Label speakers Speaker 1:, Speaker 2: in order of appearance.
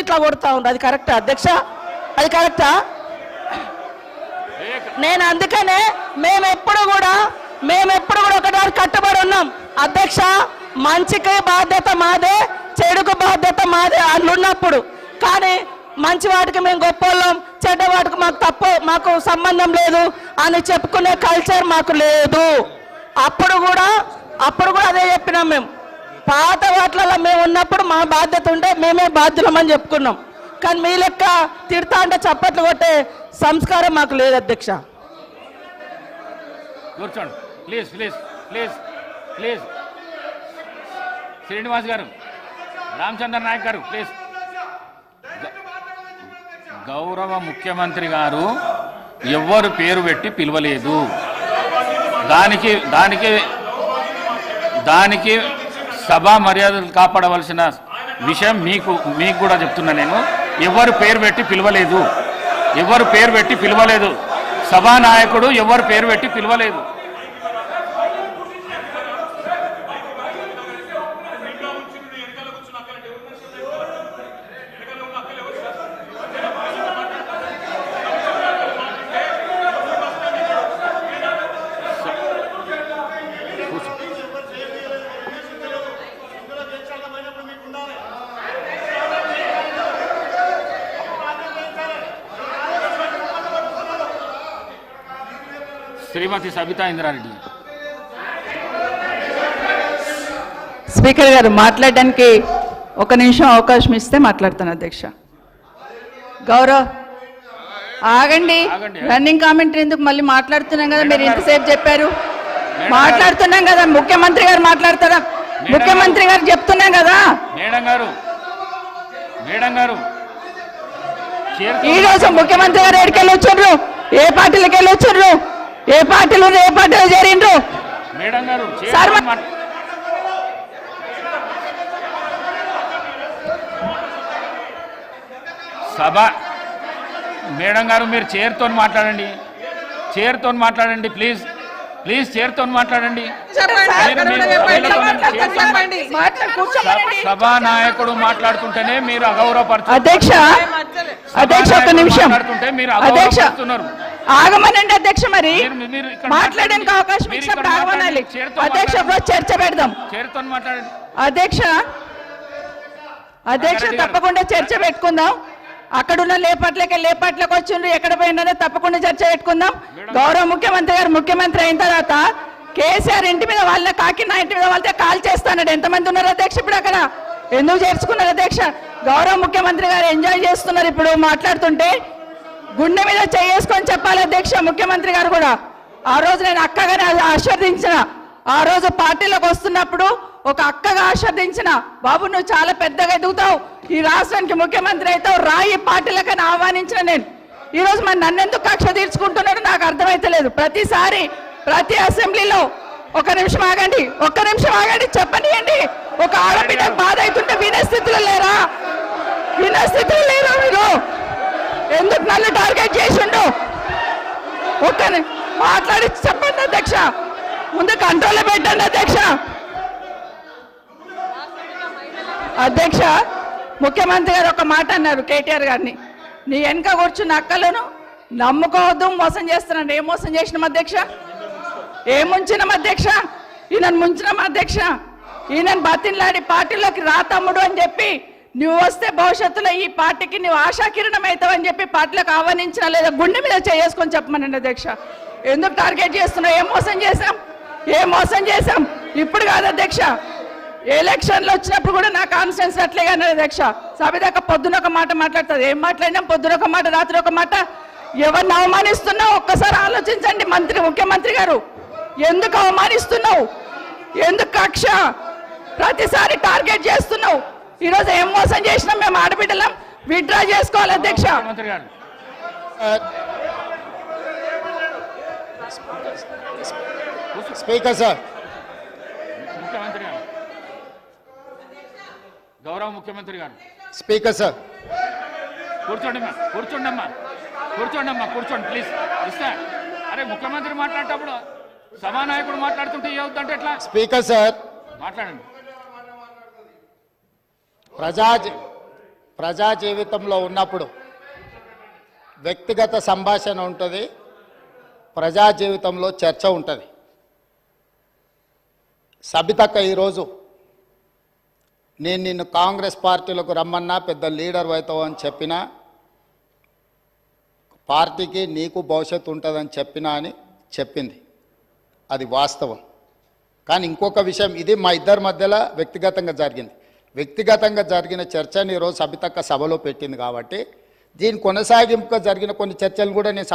Speaker 1: ఇట్లా కొడతా ఉండు. అది కరెక్టా అధ్యక్ష? అది కరెక్టా? నేను అందుకనే మేమెప్పుడు కూడా ఒకటి కట్టుబడి ఉన్నాం అధ్యక్ష. మంచికి బాధ్యత మాదే, చెడుకు బాధ్యత మాదే అట్లున్నప్పుడు. కానీ మంచి వాటికి మేము గొప్పవాళ్ళం, చెడ్డ వాటికి మాకు సంబంధం లేదు అని చెప్పుకునే కల్చర్ మాకు లేదు. అప్పుడు కూడా అదే చెప్పినాం. మేము పాత వాటిలలో మేము ఉన్నప్పుడు మా బాధ్యత ఉంటే మేమే బాధ్యులమని చెప్పుకున్నాం. కానీ మీ లెక్క తిడతా అంటే చప్పట్లు కొట్టే సంస్కారం మాకు లేదు అధ్యక్ష.
Speaker 2: కూర్చోండి please please please please. Srinivas గారు, రామచంద్ర నాయక్ గారు ప్లీజ్. గౌరవ ముఖ్యమంత్రి గారు ఎవ్వరు పేరు పెట్టి పిలవలేదు. దానికి సభా మర్యాదలు కాపాడవలసిన విషయం మీకు కూడా చెప్తున్నా. నేను ఎవరు పేరు పెట్టి పిలవలేదు. సభానాయకుడు ఎవరు పేరు పెట్టి పిలవలేదు. శ్రీమతి సబితా ఇంద్రారెడ్డి.
Speaker 3: స్పీకర్ గారు మాట్లాడడానికి ఒక నిమిషం అవకాశం ఇస్తే మాట్లాడతాను అధ్యక్ష. ఆగండి. రన్నింగ్ కామెంటరీ ఎందుకు? మళ్ళీ మాట్లాడుతున్నాం కదా, మీరు ఇంతసేపు చెప్పారు. మాట్లాడుతున్నాం కదా, ముఖ్యమంత్రి గారు మాట్లాడతారా? ముఖ్యమంత్రి గారు చెప్తున్నాం కదా.
Speaker 2: మేడం గారు
Speaker 3: ఈ రోజు ముఖ్యమంత్రి గారు ఎక్కడికి వెళ్ళి వచ్చారు? ఏ పార్టీలకు వెళ్ళి వచ్చారు? ఏ పార్టీలో చేరిండ్రు?
Speaker 2: మేడం గారు సభ మేడం గారు మీరు చైర్తో మాట్లాడండి ప్లీజ్ చైర్తో మాట్లాడండి. సభానాయకుడు మాట్లాడుతుంటేనే మీరు అగౌరవపరుస్తున్నారు.
Speaker 3: అధ్యక్ష ఒక నిమిషం ఆగమనండి అధ్యక్ష. మరి మాట్లాడడానికి అవకాశం ఇచ్చినప్పుడు ఆగమనాలి అధ్యక్ష. చర్చ పెడదాం అధ్యక్ష. తప్పకుండా చర్చ పెట్టుకుందాం. అక్కడున్న లేపాట్లకు వచ్చిండ్రు, ఎక్కడ పోయినా తప్పకుండా చర్చ పెట్టుకుందాం. గౌరవ ముఖ్యమంత్రి అయిన తర్వాత కేసీఆర్ ఇంటి మీద వాళ్ళ కాకినా ఇంటి మీద వాళ్ళతో కాల్ చేస్తాడు. ఎంతమంది ఉన్నారు అధ్యక్ష ఇప్పుడు అక్కడ? ఎందుకు చేర్చుకున్నారు అధ్యక్ష? గౌరవ ముఖ్యమంత్రి గారు ఎంజాయ్ చేస్తున్నారు ఇప్పుడు మాట్లాడుతుంటే. గుండె మీద చేసుకొని చెప్పాలి అధ్యక్ష. ముఖ్యమంత్రి గారు కూడా ఆ రోజు నేను అక్కగానే ఆశీర్వదించిన, ఆ రోజు పార్టీలోకి వస్తున్నప్పుడు ఒక అక్కగా ఆశీర్వదించిన, బాబు నువ్వు చాలా పెద్దగా ఎదుగుతావు, ఈ రాష్ట్రానికి ముఖ్యమంత్రి అవుతావు, రాయి పార్టీలకని ఆహ్వానించిన నేను. ఈరోజు మరి నన్నెందుకు కక్ష తీర్చుకుంటున్నాడు నాకు అర్థమైతలేదు. ప్రతిసారి ప్రతి అసెంబ్లీలో ఒక్క నిమిషం ఆగండి చెప్పనియండి. ఒక ఆడబిడ్డకు బాధ అవుతుంటే వినే స్థితిలో లేరా మీరు? ఎందుకు నన్ను టార్గెట్ చేసిండు? మాట్లాడి చెప్పండి అధ్యక్ష. ముందు కంట్రోల్లో పెట్టండి అధ్యక్ష. ముఖ్యమంత్రి గారు ఒక మాట అన్నారు కేటీఆర్ గారిని, నీ వెనక కూర్చున్న అక్కలను నమ్ముకోవద్దు, మోసం చేస్తున్నాను. ఏం మోసం చేసినాం అధ్యక్ష? ఏం ముంచినాం అధ్యక్ష? ఈయనను ముంచినాం అధ్యక్ష. ఈయనను బతిన్లాడి పార్టీలోకి రా తమ్ముడు అని చెప్పి, నువ్వు వస్తే భవిష్యత్తులో ఈ పార్టీకి నువ్వు ఆశాకిరణం అవుతావని చెప్పి పార్టీలకు ఆహ్వానించినా లేదా గుండె మీద చేసుకొని చెప్పమనండి అధ్యక్ష. ఎందుకు టార్గెట్ చేస్తున్నావు? ఏం మోసం చేశాం? ఇప్పుడు కాదు అధ్యక్ష, ఎలక్షన్లు వచ్చినప్పుడు కూడా నా కాన్ఫిడెన్స్ అట్లేగా అధ్యక్ష. సభ దాకా పొద్దున ఒక మాట మాట్లాడుతుంది. ఏం మాట్లాడినాం? పొద్దున ఒక మాట, రాత్రి ఒక మాట. ఎవరిని అవమానిస్తున్నావు ఒక్కసారి ఆలోచించండి ముఖ్యమంత్రి గారు. ఎందుకు అవమానిస్తున్నావు? ఎందుకు కక్ష? ప్రతిసారి టార్గెట్ చేస్తున్నావు. ఈరోజు ఏం మోసం చేసినాం? మేము ఆడబిడ్డలం విత్డ్రా చేసుకోవాలి అధ్యక్ష.
Speaker 4: స్పీకర్ సార్,
Speaker 2: గౌరవ ముఖ్యమంత్రి గారు.
Speaker 4: స్పీకర్ సార్,
Speaker 2: కూర్చోండి ప్లీజ్. అరే ముఖ్యమంత్రి మాట్లాడేటప్పుడు సభానాయకుడు మాట్లాడుతుంటే ఏమవుతుందంటే ఎట్లా?
Speaker 4: స్పీకర్ సార్
Speaker 2: మాట్లాడండి.
Speaker 4: ప్రజా జీవితంలో ఉన్నప్పుడు వ్యక్తిగత సంభాషణ ఉంటుంది, ప్రజా జీవితంలో చర్చ ఉంటుంది. సబితక్క ఈరోజు నేను నిన్ను కాంగ్రెస్ పార్టీలకు రమ్మన్నా పెద్ద లీడర్ అవుతావు అని చెప్పినా, పార్టీకి నీకు భవిష్యత్తు ఉంటుందని చెప్పినా అని చెప్పింది. అది వాస్తవం. కానీ ఇంకొక విషయం, ఇది మా ఇద్దరి మధ్యలో వ్యక్తిగతంగా జరిగింది. వ్యక్తిగతంగా జరిగిన చర్చని ఈరోజు సబితక్క సభలో పెట్టింది కాబట్టి దీని కొనసాగింపుగా జరిగిన కొన్ని చర్చలు కూడా నేను